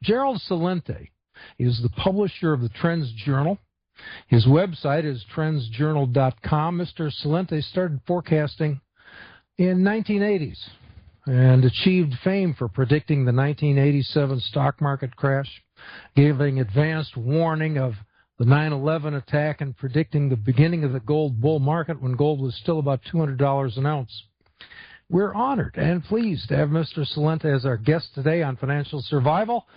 Gerald Celente is the publisher of the TrendsJournal. His website is TrendsJournal.com. Mr. Celente started forecasting in 1980s and achieved fame for predicting the 1987 stock market crash, giving advanced warning of the 9/11 attack, and predicting the beginning of the gold bull market when gold was still about $200 an ounce. We're honored and pleased to have Mr. Celente as our guest today on Financial Survival.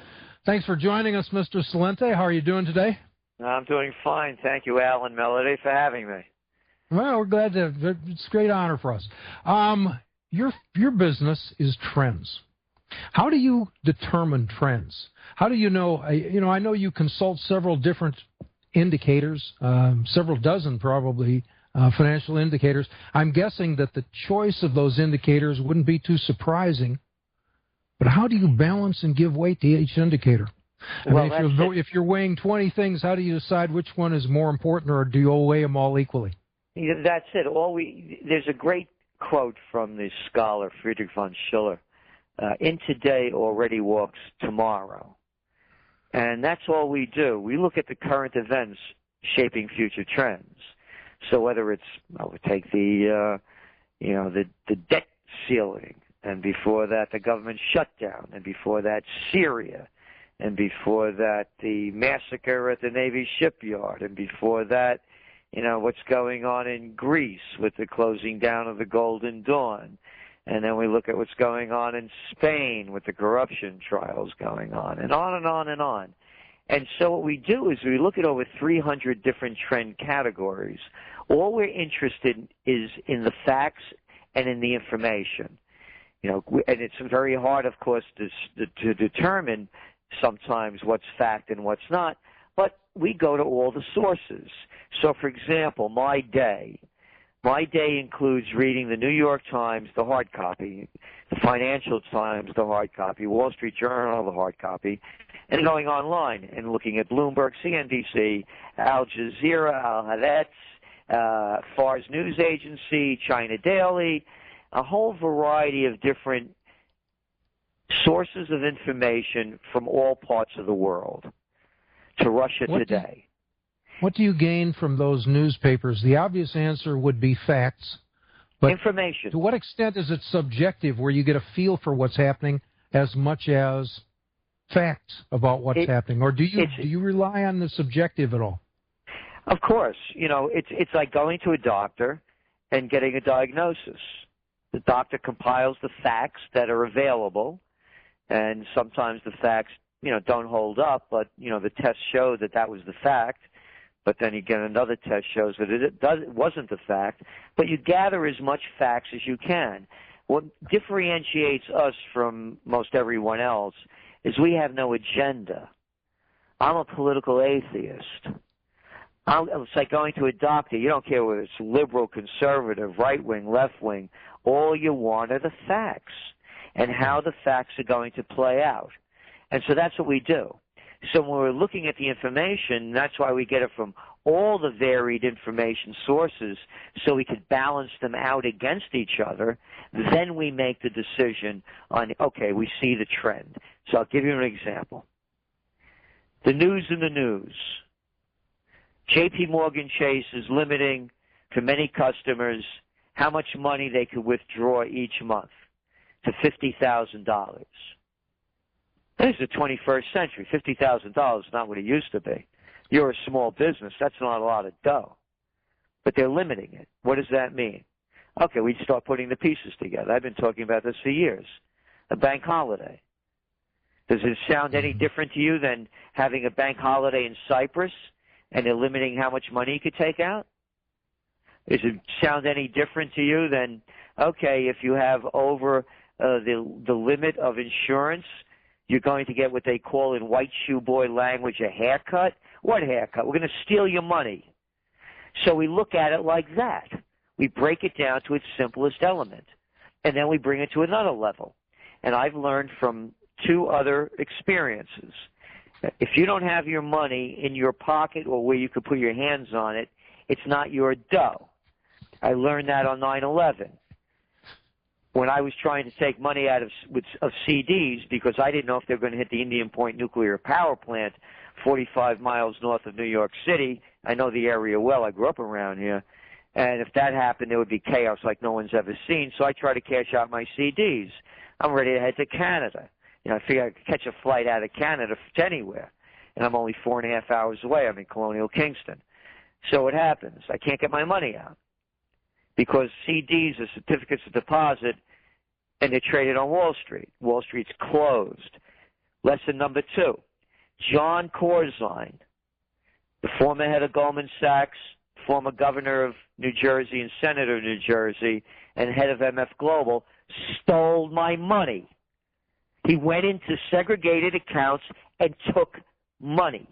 Thanks for joining us, Mr. Celente. How are you doing today? I'm doing fine. Thank you, Al and Melody, for having me. Well, we're glad to. It's a great honor for us. Your business is trends. How do you determine trends? How do you know? I know you consult several different indicators, several dozen probably financial indicators. I'm guessing that the choice of those indicators wouldn't be too surprising. But how do you balance and give weight to each indicator? If you're weighing 20 things, how do you decide which one is more important, or do you weigh them all equally? That's it. There's a great quote from the scholar Friedrich von Schiller. In today already walks tomorrow. And that's all we do. We look at the current events shaping future trends. So whether it's, we take the debt ceiling, and before that the government shutdown, and before that Syria, and before that the massacre at the Navy shipyard, and before that, what's going on in Greece with the closing down of the Golden Dawn. And then we look at what's going on in Spain with the corruption trials going on, and on and on and on. And so what we do is we look at over 300 different trend categories. All we're interested in is in the facts and in the information. And it's very hard, of course, to determine sometimes what's fact and what's not, but we go to all the sources. So, for example, my day includes reading the New York Times, the hard copy, the Financial Times, the hard copy, Wall Street Journal, the hard copy, and going online and looking at Bloomberg, CNBC, Al Jazeera, Al Haaretz, Fars News Agency, China Daily, a whole variety of different sources of information from all parts of the world to Russia Today. What do you gain from those newspapers? The obvious answer would be facts. But information. To what extent is it subjective, where you get a feel for what's happening as much as facts about what's happening? Or do you rely on the subjective at all? Of course. It's like going to a doctor and getting a diagnosis. The doctor compiles the facts that are available, and sometimes the facts, don't hold up, but, the test showed that was the fact. But then again, another test shows that it wasn't the fact. But you gather as much facts as you can. What differentiates us from most everyone else is we have no agenda. I'm a political atheist. It's like going to a doctor. You don't care whether it's liberal, conservative, right-wing, left-wing. All you want are the facts and how the facts are going to play out. And so that's what we do. So when we're looking at the information, that's why we get it from all the varied information sources, so we could balance them out against each other. Then we make the decision on, okay, we see the trend. So I'll give you an example. The news in the news. J.P. Morgan Chase is limiting for many customers how much money they could withdraw each month to $50,000. This is the 21st century. $50,000 is not what it used to be. You're a small business. That's not a lot of dough. But they're limiting it. What does that mean? Okay, we start putting the pieces together. I've been talking about this for years. A bank holiday. Does it sound any different to you than having a bank holiday in Cyprus and they're limiting how much money you could take out? Does it sound any different to you than, okay, if you have over the limit of insurance, you're going to get what they call in white shoe boy language a haircut? What haircut? We're going to steal your money. So we look at it like that. We break it down to its simplest element, and then we bring it to another level. And I've learned from two other experiences. If you don't have your money in your pocket or where you could put your hands on it, it's not your dough. I learned that on 9/11. when I was trying to take money out of CDs because I didn't know if they were going to hit the Indian Point nuclear power plant 45 miles north of New York City. I know the area well. I grew up around here. And if that happened, there would be chaos like no one's ever seen. So I try to cash out my CDs. I'm ready to head to Canada. I figure I could catch a flight out of Canada to anywhere. And I'm only 4.5 hours away. I'm in Colonial Kingston. So what happens? I can't get my money out because CDs are certificates of deposit, and they're traded on Wall Street. Wall Street's closed. Lesson number 2. John Corzine, the former head of Goldman Sachs, former governor of New Jersey and senator of New Jersey, and head of MF Global, stole my money. He went into segregated accounts and took money.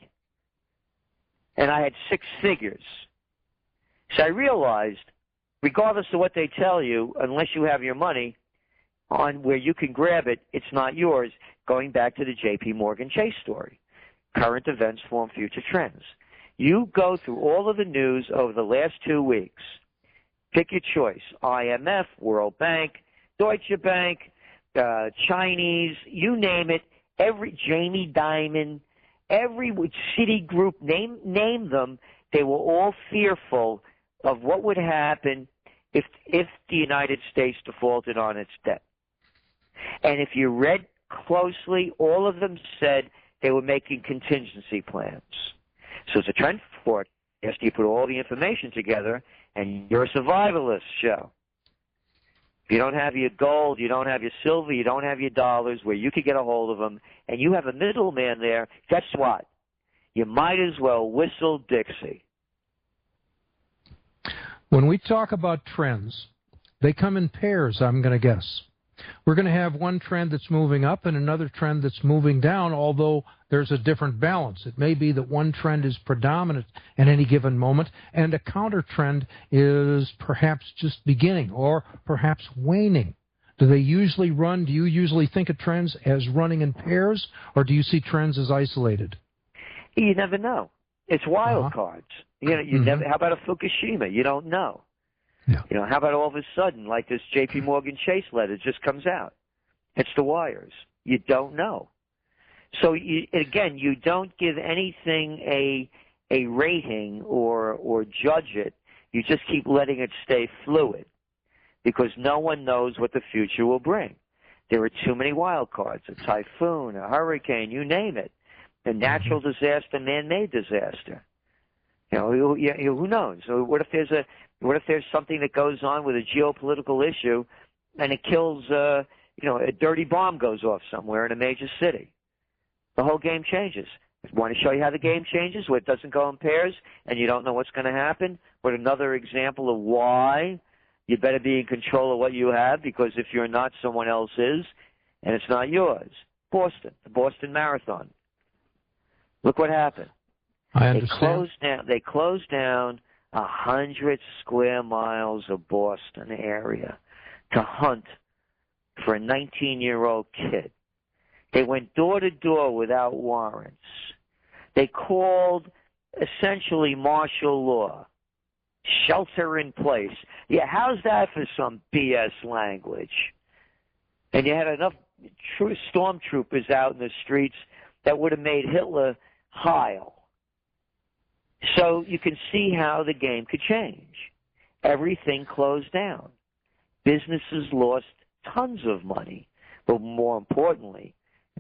And I had 6 figures. So I realized, regardless of what they tell you, unless you have your money on where you can grab it, it's not yours. Going back to the J.P. Morgan Chase story. Current events form future trends. You go through all of the news over the last 2 weeks. Pick your choice. IMF, World Bank, Deutsche Bank, Chinese, you name it. Every Jamie Dimon, every Citigroup, name them. They were all fearful of what would happen if the United States defaulted on its debt. And if you read closely, all of them said they were making contingency plans. So it's a trend forecast. You put all the information together, and you're a survivalist show. If you don't have your gold, you don't have your silver, you don't have your dollars where you could get a hold of them, and you have a middleman there, guess what? You might as well whistle Dixie. When we talk about trends, they come in pairs, I'm going to guess. We're going to have one trend that's moving up and another trend that's moving down, although there's a different balance. It may be that one trend is predominant at any given moment, and a counter trend is perhaps just beginning or perhaps waning. Do they usually run? Do you usually think of trends as running in pairs, or do you see trends as isolated? You never know. It's wild cards. You never. How about a Fukushima? You don't know. Yeah. How about all of a sudden, like this J.P. Morgan Chase letter just comes out? It's the wires. You don't know. So, again, you don't give anything a rating or judge it. You just keep letting it stay fluid because no one knows what the future will bring. There are too many wild cards, a typhoon, a hurricane, you name it, a natural disaster, man-made disaster. Who knows? So what if there's something that goes on with a geopolitical issue, and it kills? A dirty bomb goes off somewhere in a major city. The whole game changes. Want to show you how the game changes, where it doesn't go in pairs, and you don't know what's going to happen? But another example of why you better be in control of what you have, because if you're not, someone else is, and it's not yours. Boston, the Boston Marathon. Look what happened. I understand. They closed down 100 square miles of Boston area to hunt for a 19-year-old kid. They went door to door without warrants. They called essentially martial law, shelter in place. Yeah, how's that for some BS language? And you had enough stormtroopers out in the streets that would have made Hitler Heil. So you can see how the game could change. Everything closed down. Businesses lost tons of money, but more importantly,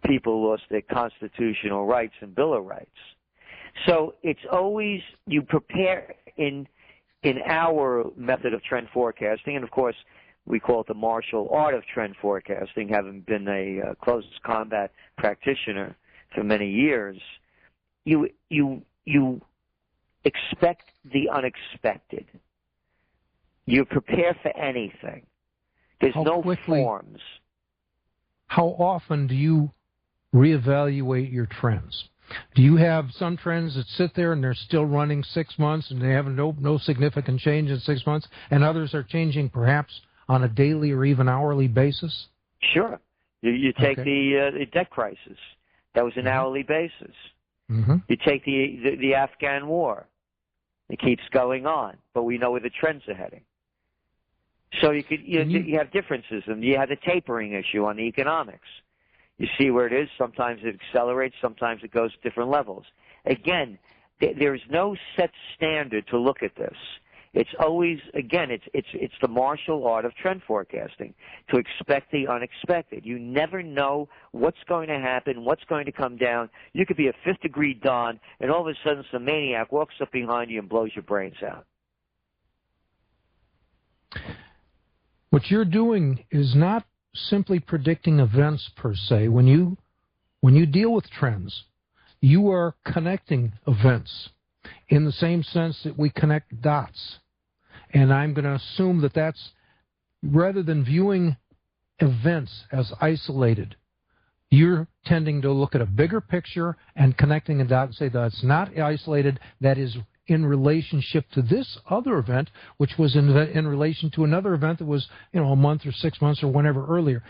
people lost their constitutional rights and Bill of Rights. So it's always, you prepare in our method of trend forecasting, and of course we call it the martial art of trend forecasting, having been a close combat practitioner for many years. You expect the unexpected. You prepare for anything. There's no forms. How often do you reevaluate your trends? Do you have some trends that sit there and they're still running 6 months and they have no significant change in 6 months, and others are changing perhaps on a daily or even hourly basis? Sure. You take the debt crisis. That was an hourly basis. Mm-hmm. You take the Afghan war. It keeps going on, but we know where the trends are heading. So you have differences, and you have the tapering issue on the economics. You see where it is. Sometimes it accelerates. Sometimes it goes to different levels. Again, there's no set standard to look at this. It's always, again, it's the martial art of trend forecasting, to expect the unexpected. You never know what's going to happen, what's going to come down. You could be a fifth-degree Don, and all of a sudden some maniac walks up behind you and blows your brains out. What you're doing is not simply predicting events per se. When you deal with trends, you are connecting events in the same sense that we connect dots. And I'm going to assume that that's, rather than viewing events as isolated, you're tending to look at a bigger picture and connecting a dot and say that's not isolated, that is in relationship to this other event, which was in relation to another event that was, a month or 6 months or whenever earlier.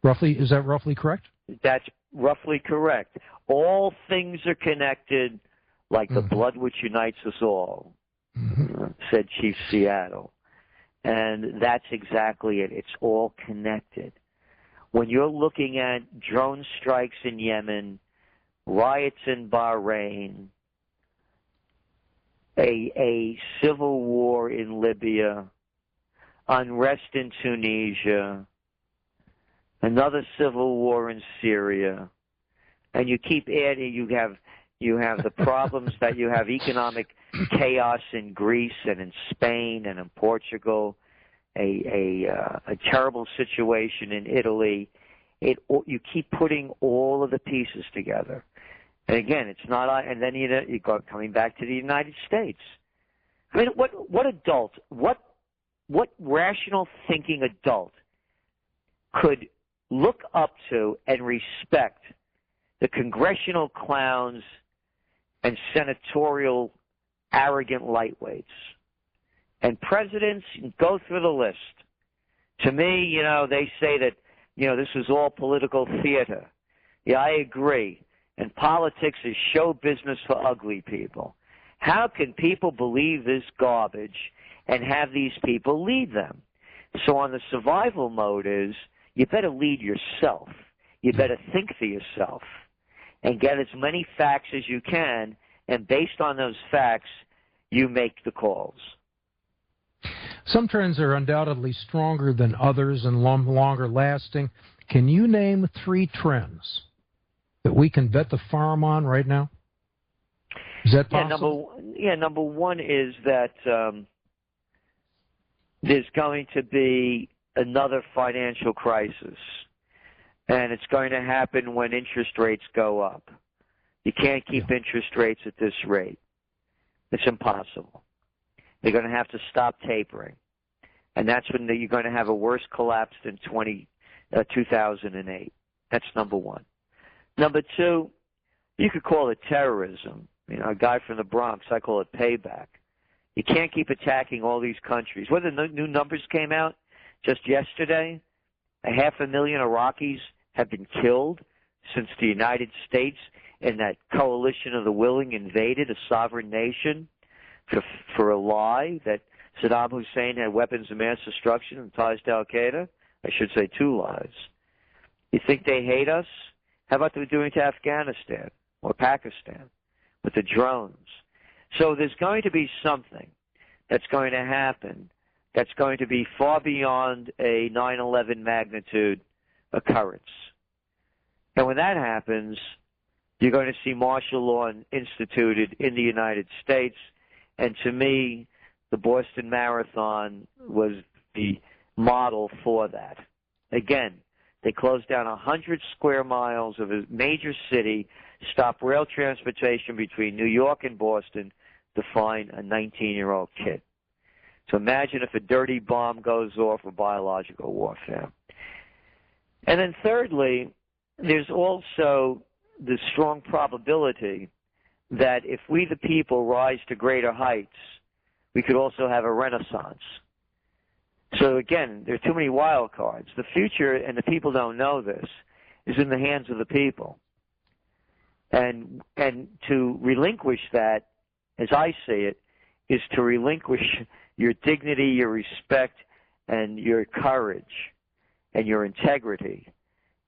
Roughly, is that roughly correct? That's roughly correct. All things are connected like the blood which unites us all, said Chief Seattle. And that's exactly it. It's all connected. When you're looking at drone strikes in Yemen, riots in Bahrain, a civil war in Libya, unrest in Tunisia, another civil war in Syria, and you keep adding, you have the problems that you have economic chaos in Greece and in Spain and in Portugal, a terrible situation in Italy. You keep putting all of the pieces together. And again, it's not, and then you go coming back to the United States. I mean, what adult, what rational thinking adult could look up to and respect the congressional clowns and senatorial arrogant lightweights and presidents? Go through the list. To me, they say that, this is all political theater. Yeah, I agree. And politics is show business for ugly people. How can people believe this garbage and have these people lead them? So on the survival mode is, you better lead yourself. You better think for yourself and get as many facts as you can, and based on those facts, you make the calls. Some trends are undoubtedly stronger than others and longer lasting. Can you name 3 trends that we can bet the farm on right now? Is that possible? Number one is that there's going to be another financial crisis, and it's going to happen when interest rates go up. You can't keep interest rates at this rate. It's impossible. They're going to have to stop tapering, and that's when you're going to have a worse collapse than 2008. That's number one. Number two, you could call it terrorism. A guy from the Bronx, I call it payback. You can't keep attacking all these countries. When the new numbers came out just yesterday, 500,000 Iraqis have been killed since the United States and that coalition of the willing invaded a sovereign nation for a lie that Saddam Hussein had weapons of mass destruction and ties to Al-Qaeda. I should say 2 lies. You think they hate us? How about what they're doing to Afghanistan or Pakistan with the drones? So there's going to be something that's going to happen that's going to be far beyond a 9/11 magnitude occurrence. And when that happens, you're going to see martial law instituted in the United States. And to me, the Boston Marathon was the model for that. Again, they closed down 100 square miles of a major city, stopped rail transportation between New York and Boston to find a 19-year-old kid. So imagine if a dirty bomb goes off for biological warfare. And then thirdly, there's also the strong probability that if we the people rise to greater heights, we could also have a renaissance. So again, there are too many wild cards. The future, and the people don't know this, is in the hands of the people. And to relinquish that, as I see it, is to relinquish your dignity, your respect, and your courage and your integrity.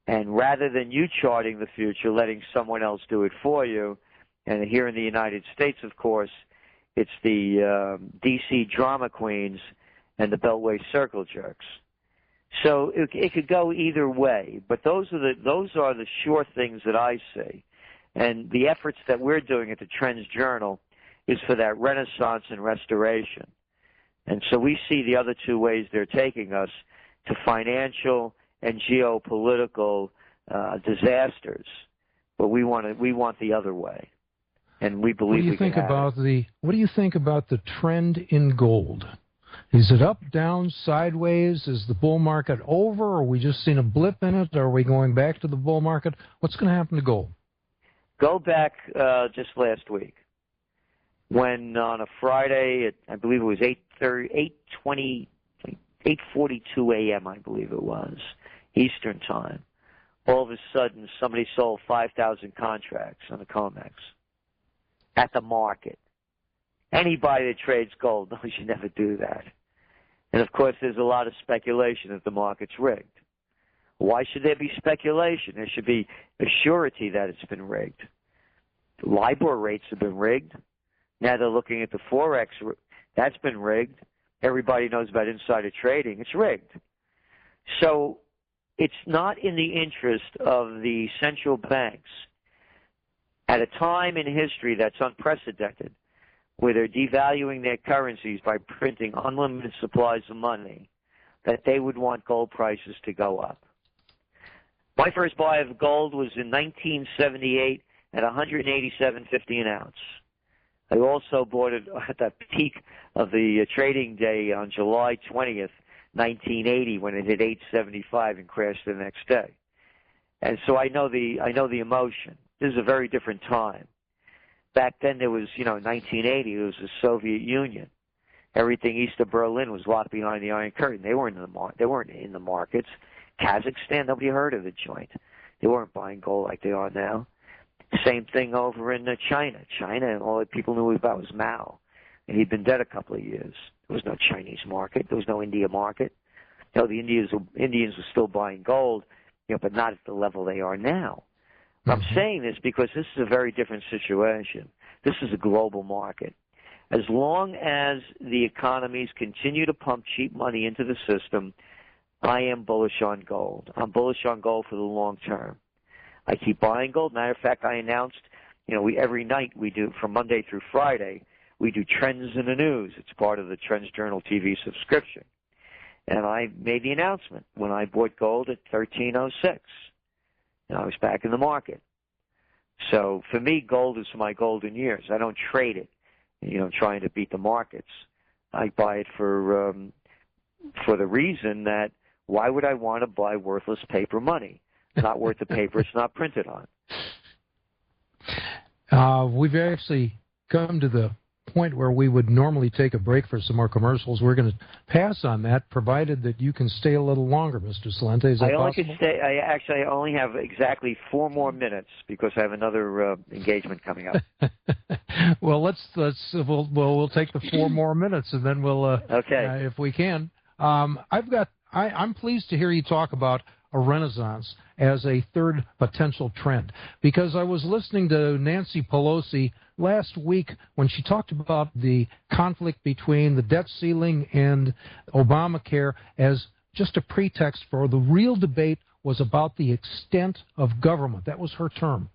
And rather than you charting the future, letting someone else do it for you, and here in the United States, of course, it's the D.C. drama queens and the Beltway circle jerks. So it could go either way, but those are the sure things that I see. And the efforts that we're doing at the Trends Journal is for that renaissance and restoration. And so we see the other two ways they're taking us to financial and geopolitical disasters, but we want the other way, and we believe we can have it. What do you think about the trend in gold? Is it up, down, sideways? Is the bull market over? Or are we just seen a blip in it? Are we going back to the bull market? What's going to happen to gold? Go back just last week, when on a Friday, I believe it was 8:42 a.m., I believe it was, Eastern Time, all of a sudden somebody sold 5,000 contracts on the COMEX at the market. Anybody that trades gold knows you never do that. And, of course, there's a lot of speculation that the market's rigged. Why should there be speculation? There should be a surety that it's been rigged. LIBOR rates have been rigged. Now they're looking at the Forex. That's been rigged. Everybody knows about insider trading. It's rigged. So it's not in the interest of the central banks at a time in history that's unprecedented, where they're devaluing their currencies by printing unlimited supplies of money, that they would want gold prices to go up. My first buy of gold was in 1978 at $187.50 an ounce. I also bought it at the peak of the trading day on July 20th, 1980, when it hit 875 and crashed the next day. And so I know the emotion. This is a very different time. Back then there was, 1980, it was the Soviet Union. Everything east of Berlin was locked behind the Iron Curtain. They weren't in the markets. Kazakhstan, nobody heard of the joint. They weren't buying gold like they are now. Same thing over in China. China, all that people knew about was Mao, and he'd been dead a couple of years. There was no Chinese market. There was no India market. The Indians were still buying gold, but not at the level they are now. I'm saying this because this is a very different situation. This is a global market. As long as the economies continue to pump cheap money into the system, I am bullish on gold. I'm bullish on gold for the long term. I keep buying gold. Matter of fact, I announced, every night we do, from Monday through Friday, we do Trends in the News. It's part of the Trends Journal TV subscription. And I made the announcement when I bought gold at $13.06. And I was back in the market. So for me, gold is my golden years. I don't trade it, trying to beat the markets. I buy it for the reason that why would I want to buy worthless paper money? Not worth the paper it's not printed on. We've actually come to the point where we would normally take a break for some more commercials. We're going to pass on that, provided that you can stay a little longer, Mr. Celente. Is that possible? I only have exactly 4 more minutes because I have another engagement coming up. Well, we'll take the 4 more minutes, and then we'll okay, if we can. I'm pleased to hear you talk about a renaissance as a third potential trend, because I was listening to Nancy Pelosi last week when she talked about the conflict between the debt ceiling and Obamacare as just a pretext for the real debate was about the extent of government. That was her term.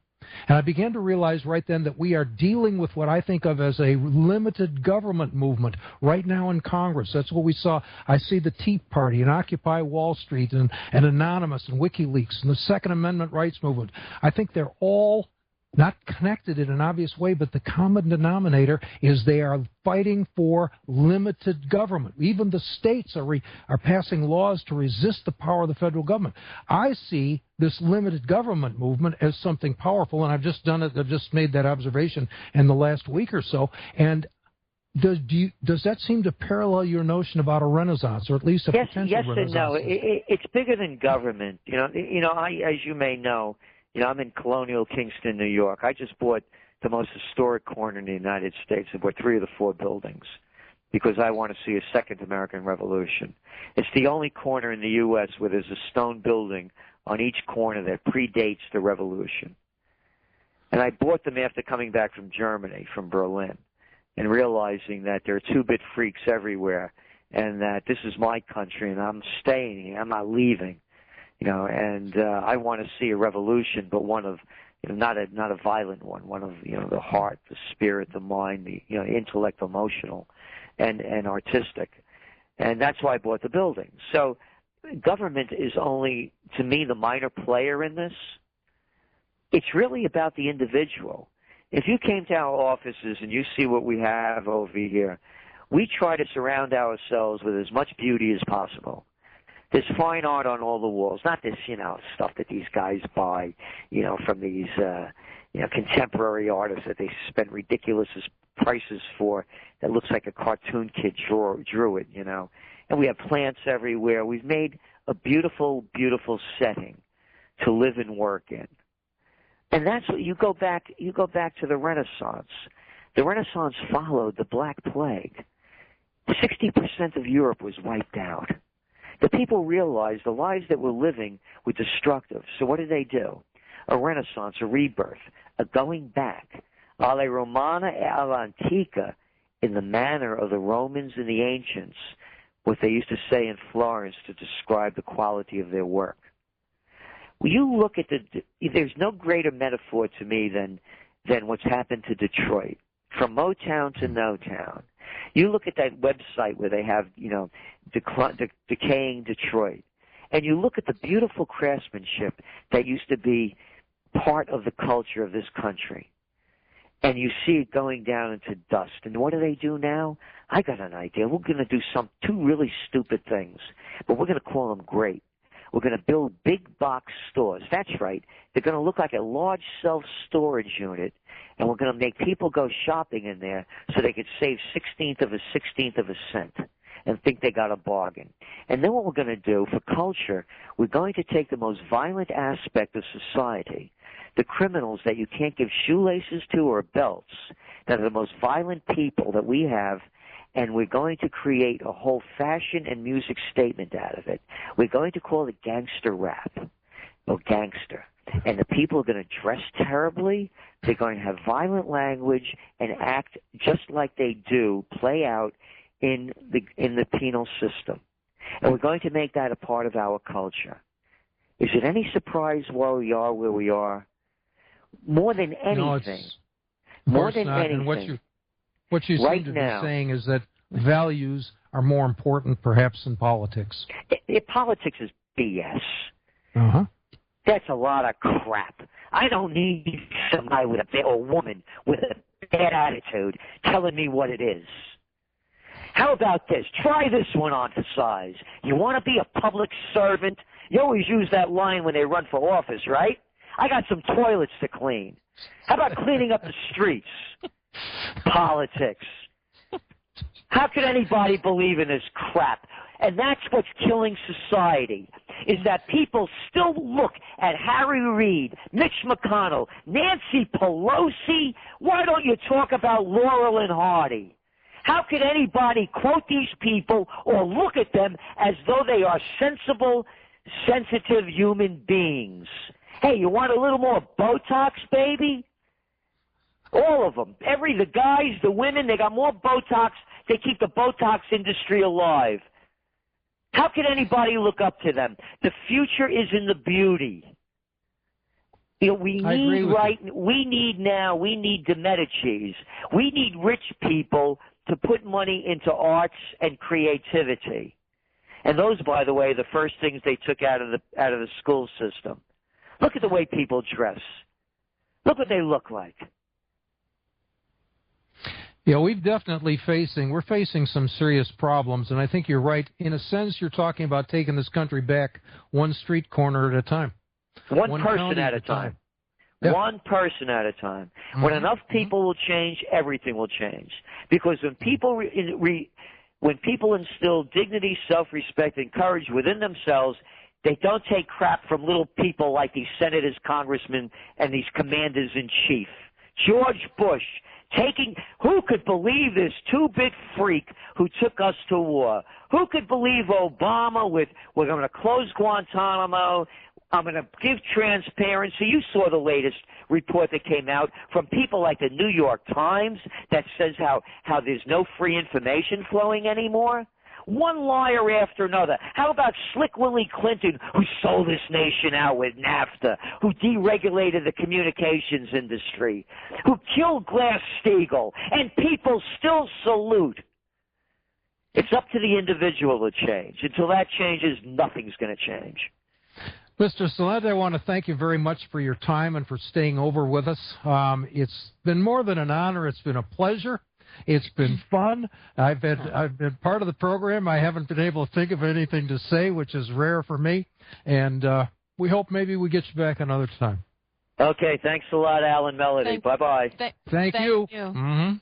And I began to realize right then that we are dealing with what I think of as a limited government movement right now in Congress. That's what we saw. I see the Tea Party and Occupy Wall Street and Anonymous and WikiLeaks and the Second Amendment rights movement. I think they're all not connected in an obvious way, but the common denominator is they are fighting for limited government. Even the states are passing laws to resist the power of the federal government. I see this limited government movement as something powerful, and I've just done it. I've just made that observation in the last week or so. And does that seem to parallel your notion about a renaissance, or at least a potential renaissance? Yes and no. It's bigger than government. As you may know, I'm in colonial Kingston, New York. I just bought the most historic corner in the United States. I bought 3 of the 4 buildings. because I want to see a second American Revolution. It's the only corner in the U.S. where there's a stone building on each corner that predates the revolution. And I bought them after coming back from Germany, from Berlin, and realizing that there are two-bit freaks everywhere, and that this is my country, and I'm staying here. I'm not leaving, and I want to see a revolution, but one of, not a violent one of, the heart, the spirit, the mind, the, intellect, emotional, and artistic. And that's why I bought the building. So government is only, to me, the minor player in this. It's really about the individual. If you came to our offices and you see what we have over here, we try to surround ourselves with as much beauty as possible. There's fine art on all the walls, not this, stuff that these guys buy, from these, contemporary artists that they spend ridiculous prices for that looks like a cartoon kid drew it, And we have plants everywhere. We've made a beautiful, beautiful setting to live and work in. And that's what you go back to the Renaissance. The Renaissance followed the Black Plague. 60% of Europe was wiped out. The people realized the lives that we're living were destructive. So what did they do? A renaissance, a rebirth, a going back. Alle Romana e all'antica, in the manner of the Romans and the ancients, what they used to say in Florence to describe the quality of their work. When you look at there's no greater metaphor to me than what's happened to Detroit. From Motown to No Town. You look at that website where they have, decaying Detroit, and you look at the beautiful craftsmanship that used to be part of the culture of this country, and you see it going down into dust. And what do they do now? I got an idea. We're going to do two really stupid things, but we're going to call them great. We're going to build big box stores. That's right. They're going to look like a large self-storage unit, and we're going to make people go shopping in there so they could save 1/16 of a cent and think they got a bargain. And then what we're going to do for culture, we're going to take the most violent aspect of society, the criminals that you can't give shoelaces to or belts, that are the most violent people that we have, and we're going to create a whole fashion and music statement out of it. We're going to call it gangster rap, or gangster. And the people are going to dress terribly. They're going to have violent language and act just like they do, play out in the penal system. And we're going to make that a part of our culture. Is it any surprise why we are where we are? More than anything. No, more than anything. And what you seem to be saying is that values are more important, perhaps, than politics. Politics is BS. Uh-huh. That's a lot of crap. I don't need somebody or a woman with a bad attitude telling me what it is. How about this? Try this one on for size. You want to be a public servant? You always use that line when they run for office, right? I got some toilets to clean. How about cleaning up the streets? Politics. How could anybody believe in this crap? And that's what's killing society, is that people still look at Harry Reid, Mitch McConnell, Nancy Pelosi. Why don't you talk about Laurel and Hardy? How could anybody quote these people or look at them as though they are sensible, sensitive human beings? Hey, you want a little more Botox, baby? All of them. The guys, the women, they got more Botox. They keep the Botox industry alive. How can anybody look up to them? The future is in the beauty. We need the Medicis. We need rich people to put money into arts and creativity. And those, by the way, are the first things they took out of the school system. Look at the way people dress. Look what they look like. Yeah, we're facing some serious problems, and I think you're right. In a sense, you're talking about taking this country back one street corner at a time. One person at a time. Yeah. One person at a time. Mm-hmm. When enough people will change, everything will change. Because when people when people instill dignity, self-respect, and courage within themselves, they don't take crap from little people like these senators, congressmen, and these commanders-in-chief. George Bush Who could believe this two-bit freak who took us to war? Who could believe Obama with, we're going to close Guantanamo, I'm going to give transparency. You saw the latest report that came out from people like the New York Times that says how there's no free information flowing anymore. One liar after another. How about Slick Willie Clinton, who sold this nation out with NAFTA, who deregulated the communications industry, who killed Glass-Steagall, and people still salute. It's up to the individual to change. Until that changes, nothing's going to change. Mr. Celente, I want to thank you very much for your time and for staying over with us. It's been more than an honor. It's been a pleasure. It's been fun. I've been part of the program. I haven't been able to think of anything to say, which is rare for me. And we hope maybe we get you back another time. Okay, thanks a lot, Alan Melody. Bye-bye. Thank you. Mm-hmm.